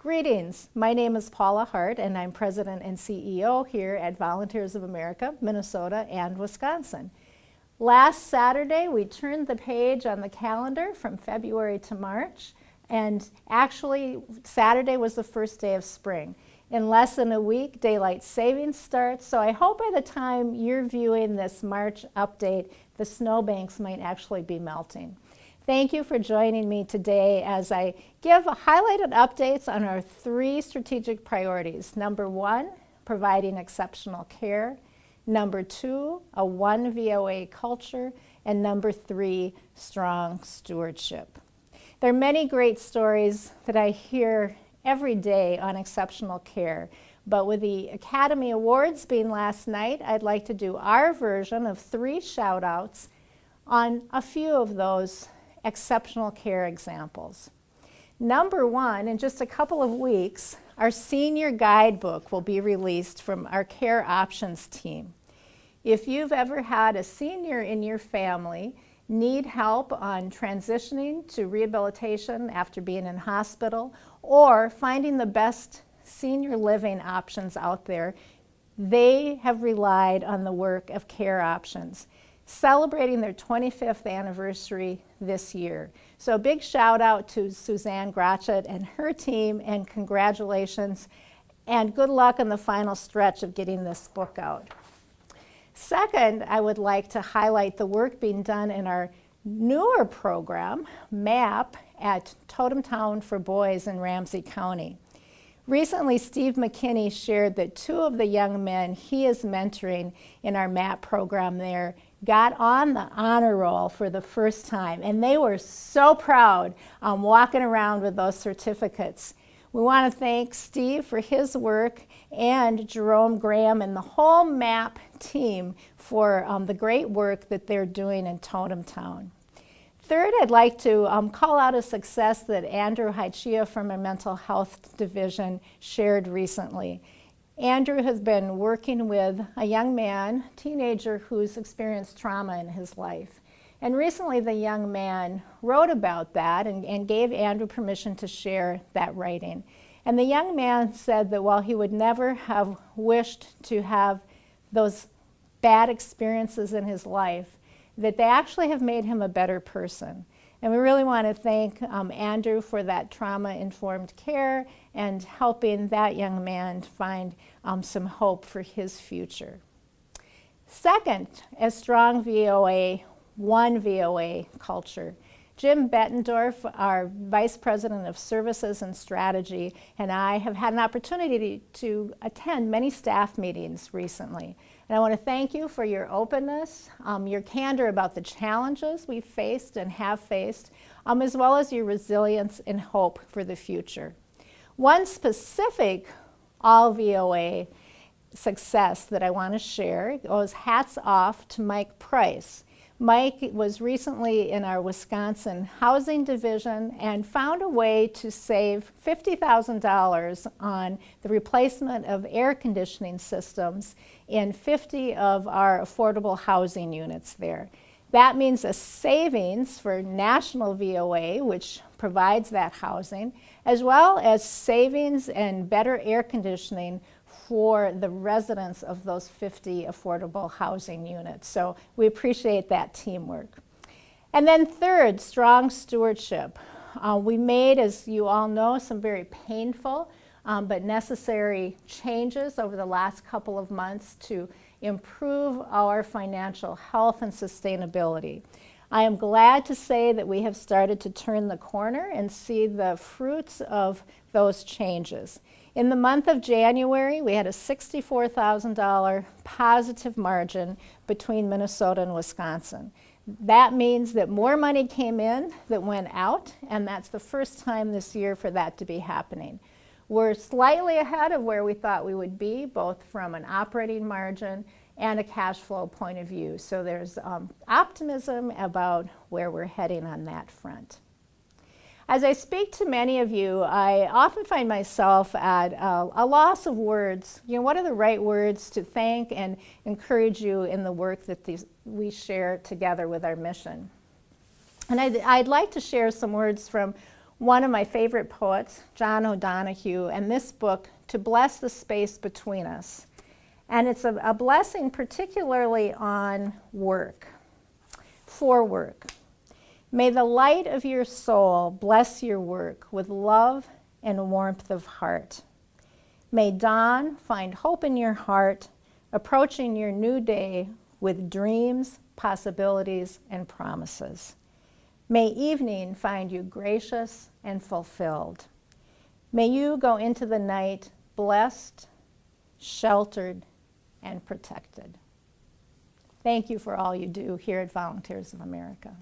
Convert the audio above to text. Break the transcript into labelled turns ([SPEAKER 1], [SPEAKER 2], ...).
[SPEAKER 1] Greetings, my name is Paula Hart and I'm President and CEO here at Volunteers of America, Minnesota and Wisconsin. Last Saturday we turned the page on the calendar from February to March, and actually Saturday was the first day of spring. In less than a week, daylight savings starts, so I hope by the time you're viewing this March update, the snowbanks might actually be melting. Thank you for joining me today as I give highlighted updates on our 3 strategic priorities. Number 1, providing exceptional care. Number 2, a one VOA culture. And number 3, strong stewardship. There are many great stories that I hear every day on exceptional care, but with the Academy Awards being last night, I'd like to do our version of 3 shout outs on a few of those exceptional care examples. Number 1, in just a couple of weeks, our senior guidebook will be released from our Care Options team. If you've ever had a senior in your family need help on transitioning to rehabilitation after being in hospital or finding the best senior living options out there, they have relied on the work of Care Options, celebrating their 25th anniversary this year. So a big shout out to Suzanne Grotchett and her team, and congratulations and good luck on the final stretch of getting this book out. Second, I would like to highlight the work being done in our newer program, MAP, at Totem Town for Boys in Ramsey County. Recently, Steve McKinney shared that 2 of the young men he is mentoring in our MAP program there got on the honor roll for the first time, and they were so proud walking around with those certificates. We want to thank Steve for his work and Jerome Graham and the whole MAP team for the great work that they're doing in Totem Town. Third, I'd like to call out a success that Andrew Haichia from our Mental Health Division shared recently. Andrew has been working with a young man, teenager, who's experienced trauma in his life. And recently the young man wrote about that and gave Andrew permission to share that writing. And the young man said that while he would never have wished to have those bad experiences in his life, that they actually have made him a better person. And we really want to thank Andrew for that trauma-informed care and helping that young man find some hope for his future. Second, a strong VOA, one VOA culture. Jim Bettendorf, our Vice President of Services and Strategy, and I have had an opportunity to attend many staff meetings recently. And I want to thank you for your openness, your candor about the challenges we've faced and have faced, as well as your resilience and hope for the future. One specific all VOA success that I want to share goes hats off to Mike Price. Mike was recently in our Wisconsin Housing Division and found a way to save $50,000 on the replacement of air conditioning systems in 50 of our affordable housing units there. That means a savings for national VOA, which provides that housing, as well as savings and better air conditioning for the residents of those 50 affordable housing units. So we appreciate that teamwork. And then third, strong stewardship. We made, as you all know, some very painful but necessary changes over the last couple of months to improve our financial health and sustainability. I am glad to say that we have started to turn the corner and see the fruits of those changes. In the month of January, we had a $64,000 positive margin between Minnesota and Wisconsin. That means that more money came in that went out, and that's the first time this year for that to be happening. We're slightly ahead of where we thought we would be, both from an operating margin and a cash flow point of view. So there's optimism about where we're heading on that front. As I speak to many of you, I often find myself at a loss of words. You know, what are the right words to thank and encourage you in the work that we share together with our mission? And I'd like to share some words from one of my favorite poets, John O'Donohue, and this book, To Bless the Space Between Us. And it's a blessing particularly on work, for work. May the light of your soul bless your work with love and warmth of heart. May dawn find hope in your heart, approaching your new day with dreams, possibilities, and promises. May evening find you gracious and fulfilled. May you go into the night blessed, sheltered, and protected. Thank you for all you do here at Volunteers of America.